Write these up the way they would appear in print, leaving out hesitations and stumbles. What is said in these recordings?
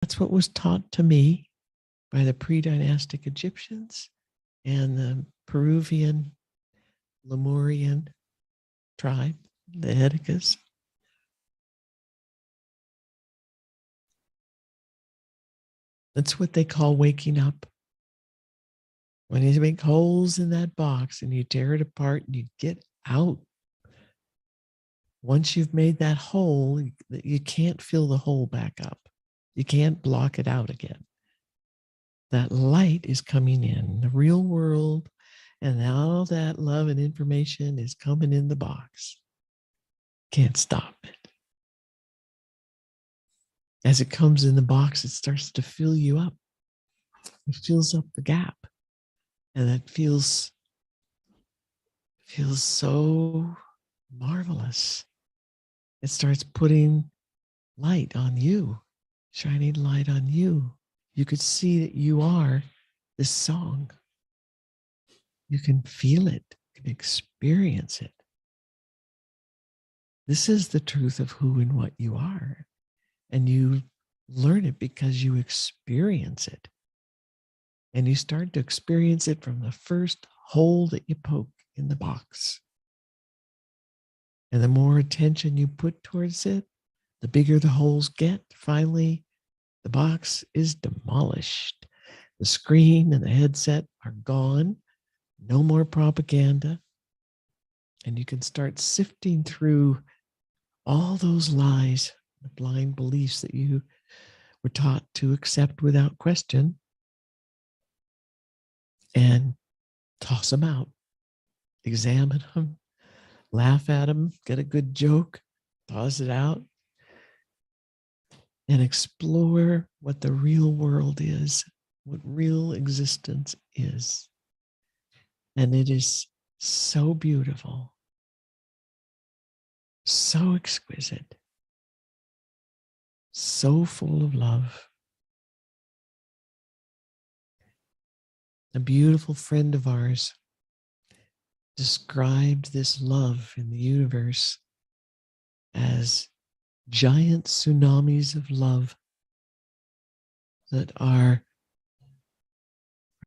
That's what was taught to me by the predynastic Egyptians and the Peruvian Lemurian tribe, the Hetakas. That's what they call waking up. When you make holes in that box and you tear it apart and you get out, once you've made that hole, you can't fill the hole back up. You can't block it out again. That light is coming in, the real world, and all that love and information is coming in the box. Can't stop it. As it comes in the box, it starts to fill you up. It fills up the gap. And it feels so marvelous. It starts putting light on you, shining light on you. You could see that you are this song. You can feel it, you can experience it. This is the truth of who and what you are. And you learn it because you experience it. And you start to experience it from the first hole that you poke in the box. And the more attention you put towards it, the bigger the holes get. Finally, the box is demolished. The screen and the headset are gone. No more propaganda. And you can start sifting through all those lies, the blind beliefs that you were taught to accept without question, and toss them out, examine them, laugh at them, get a good joke, toss it out, and explore what the real world is, what real existence is. And it is so beautiful, so exquisite, so full of love. A beautiful friend of ours described this love in the universe as giant tsunamis of love that are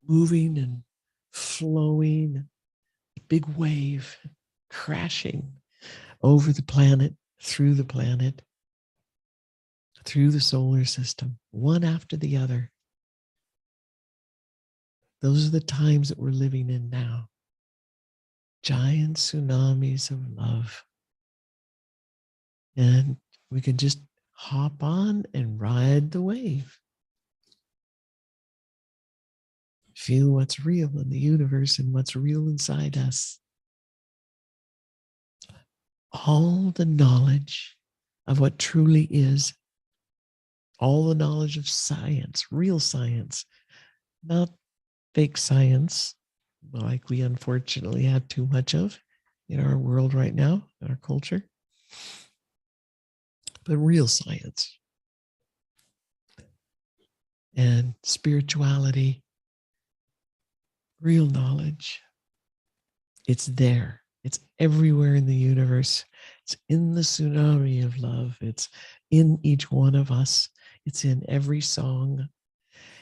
moving and flowing, a big wave crashing over the planet, through the solar system, one after the other. Those are the times that we're living in now. Giant tsunamis of love. And we can just hop on and ride the wave. Feel what's real in the universe and what's real inside us. All the knowledge of what truly is, all the knowledge of science, real science, not fake science, like we unfortunately have too much of in our world right now, in our culture, but real science and spirituality, real knowledge. It's there. It's everywhere in the universe. It's in the tsunami of love. It's in each one of us. It's in every song.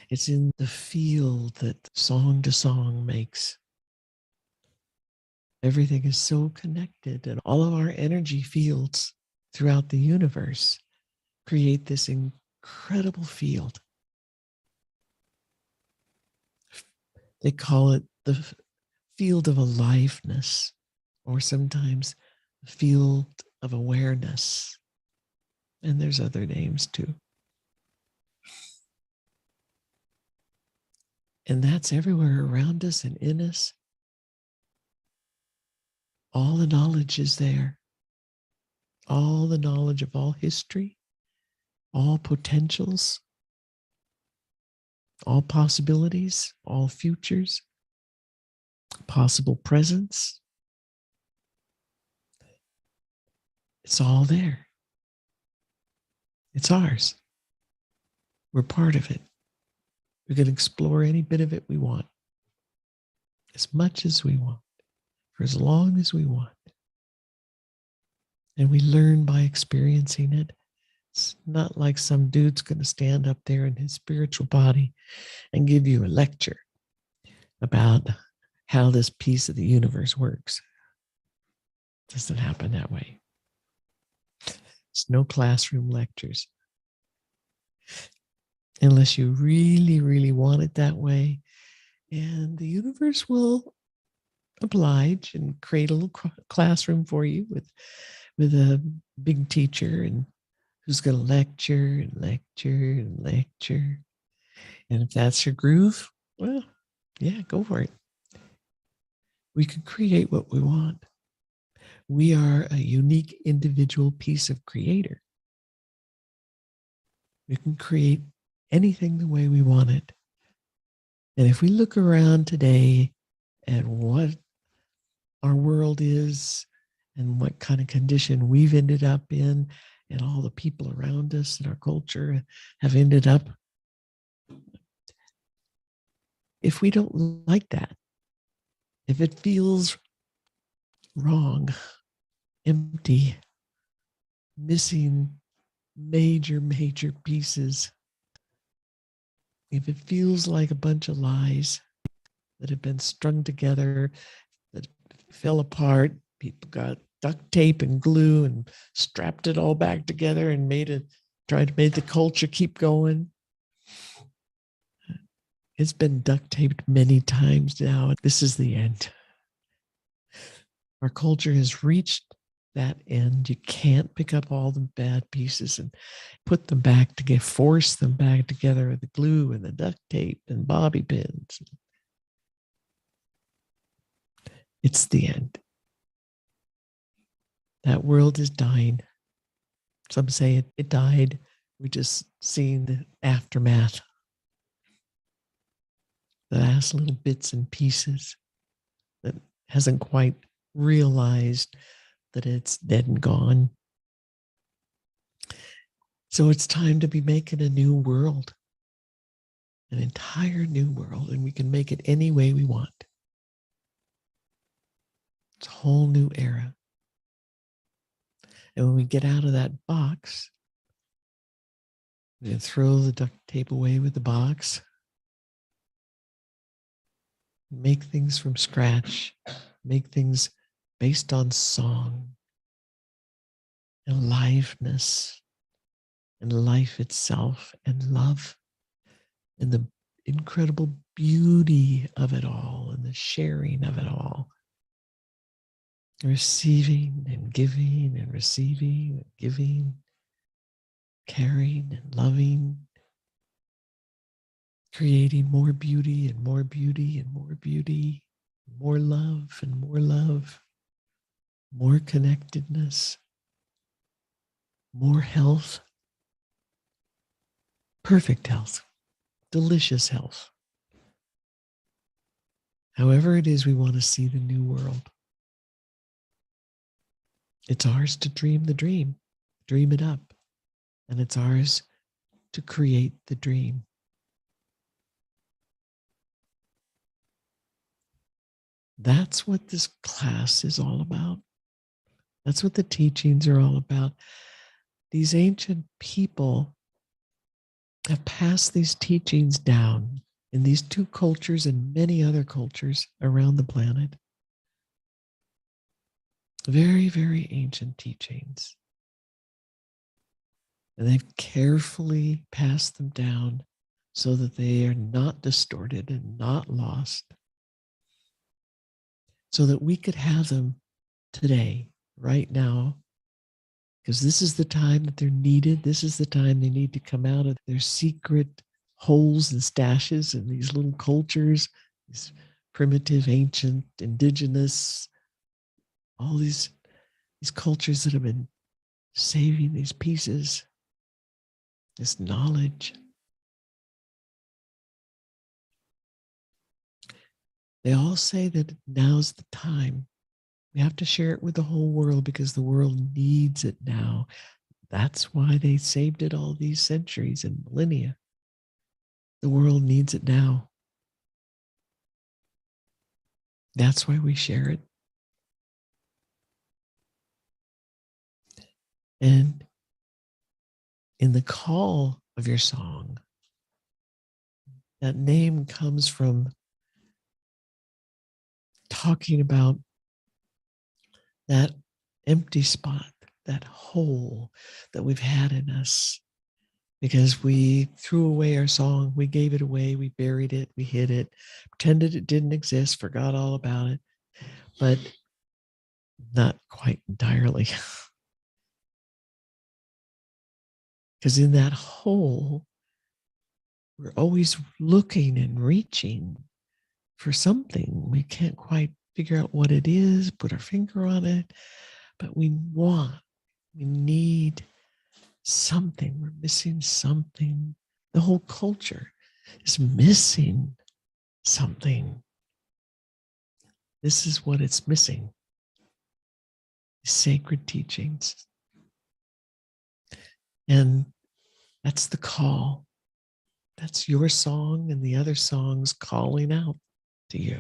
It's in the feel that song to song makes. Everything is so connected, and all of our energy fields throughout the universe create this incredible field. They call it the field of aliveness, or sometimes the field of awareness. And there's other names too. And that's everywhere around us and in us. All the knowledge is there. All the knowledge of all history, all potentials, all possibilities, all futures, possible presents. It's all there. It's ours. We're part of it. We can explore any bit of it we want, as much as we want, for as long as we want. And we learn by experiencing it. It's not like some dude's going to stand up there in his spiritual body and give you a lecture about how this piece of the universe works. It doesn't happen that way. It's no classroom lectures. Unless you really, really want it that way. And the universe will oblige and create a little classroom for you with a big teacher and who's going to lecture and lecture and lecture. And if that's your groove, well, yeah, go for it. We can create what we want. We are a unique individual piece of creator. We can create anything the way we want it. And if we look around today at what our world is and what kind of condition we've ended up in, and all the people around us in our culture have ended up, if we don't like that, if it feels wrong, empty, missing major pieces, if it feels like a bunch of lies that have been strung together, that fell apart, people got duct tape and glue and strapped it all back together and tried to make the culture keep going. It's been duct taped many times now. This is the end. Our culture has reached that end. You can't pick up all the bad pieces and put them back together, force them back together with the glue and the duct tape and bobby pins. It's the end. That world is dying. Some say it died. We just seen the aftermath. The last little bits and pieces that hasn't quite realized that it's dead and gone. So it's time to be making a new world, an entire new world, and we can make it any way we want. It's a whole new era. And when we get out of that box, we throw the duct tape away with the box, make things from scratch, make things based on song and aliveness and life itself and love and the incredible beauty of it all and the sharing of it all. Receiving and giving and receiving and giving, caring and loving, creating more beauty and more beauty and more beauty, more love and more connectedness, more health, perfect health, delicious health. However it is we want to see the new world. It's ours to dream the dream it up, and it's ours to create the dream. That's what this class is all about. That's what the teachings are all about. These ancient people have passed these teachings down in these two cultures and many other cultures around the planet. Very, very ancient teachings. And they've carefully passed them down so that they are not distorted and not lost, so that we could have them today, right now, because this is the time that they're needed. This is the time they need to come out of their secret holes and stashes in these little cultures, these primitive, ancient, indigenous, all these cultures that have been saving these pieces, this knowledge. They all say that now's the time. We have to share it with the whole world because the world needs it now. That's why they saved it all these centuries and millennia. The world needs it now. That's why we share it. And in the call of your song, that name comes from talking about that empty spot, that hole that we've had in us because we threw away our song, we gave it away, we buried it, we hid it, pretended it didn't exist, forgot all about it, but not quite entirely. Because in that hole, we're always looking and reaching for something. We can't quite figure out what it is, put our finger on it, but we need something. We're missing something. The whole culture is missing something. This is what it's missing. Sacred teachings. And that's the call. That's your song and the other songs calling out to you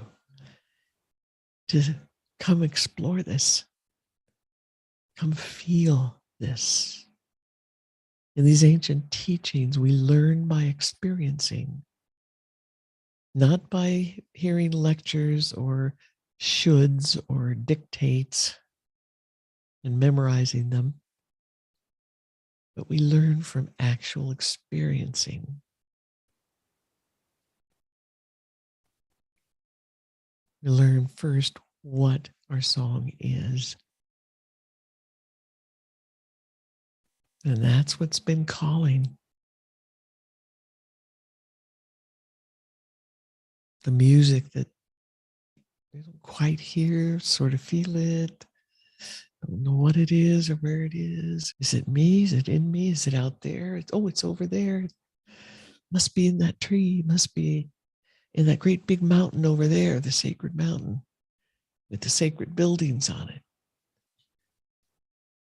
to come explore this. Come feel this. In these ancient teachings, we learn by experiencing, not by hearing lectures or shoulds or dictates and memorizing them, but we learn from actual experiencing. We learn first what our song is. And that's what's been calling. The music that we don't quite hear, sort of feel it, don't know what it is or where it is. Is it me? Is it in me? Is it out there? It's over there. It must be in that tree. It must be in that great big mountain over there, the sacred mountain with the sacred buildings on it.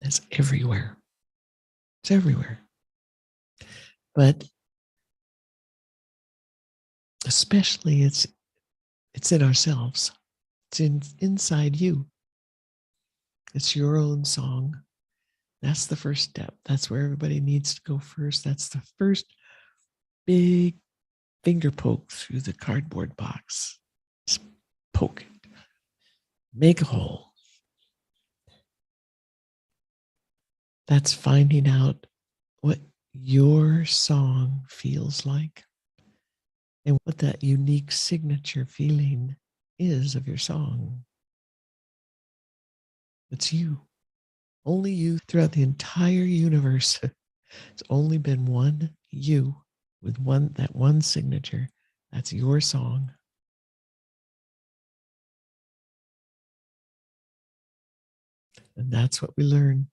That's everywhere. It's everywhere. But especially it's in ourselves. It's inside you. It's your own song. That's the first step. That's where everybody needs to go first. That's the first big finger poke through the cardboard box. Just poke it. Make a hole. That's finding out what your song feels like and what that unique signature feeling is of your song. It's you. Only you throughout the entire universe. It's only been one you with that one signature. That's your song. And that's what we learn.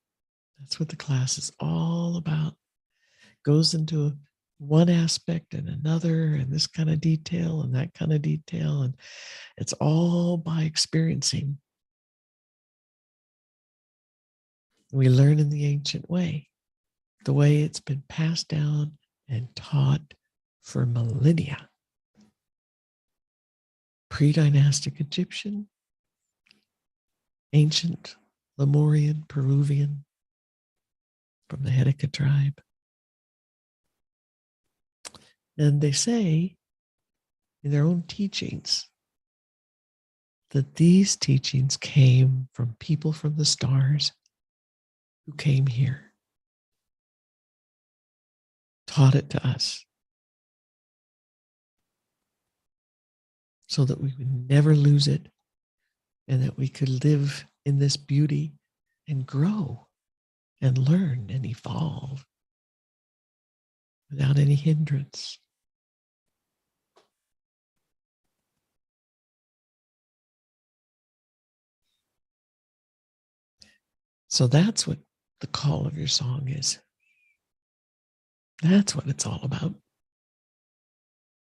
That's what the class is all about. Goes into one aspect and another, and this kind of detail and that kind of detail. And it's all by experiencing. We learn in the ancient way, the way it's been passed down and taught for millennia. Predynastic Egyptian, ancient Lemurian, Peruvian, from the Hetakas tribe. And they say in their own teachings that these teachings came from people from the stars who came here, taught it to us, so that we would never lose it and that we could live in this beauty and grow and learn and evolve without any hindrance. So that's what the call of your song is. That's what it's all about.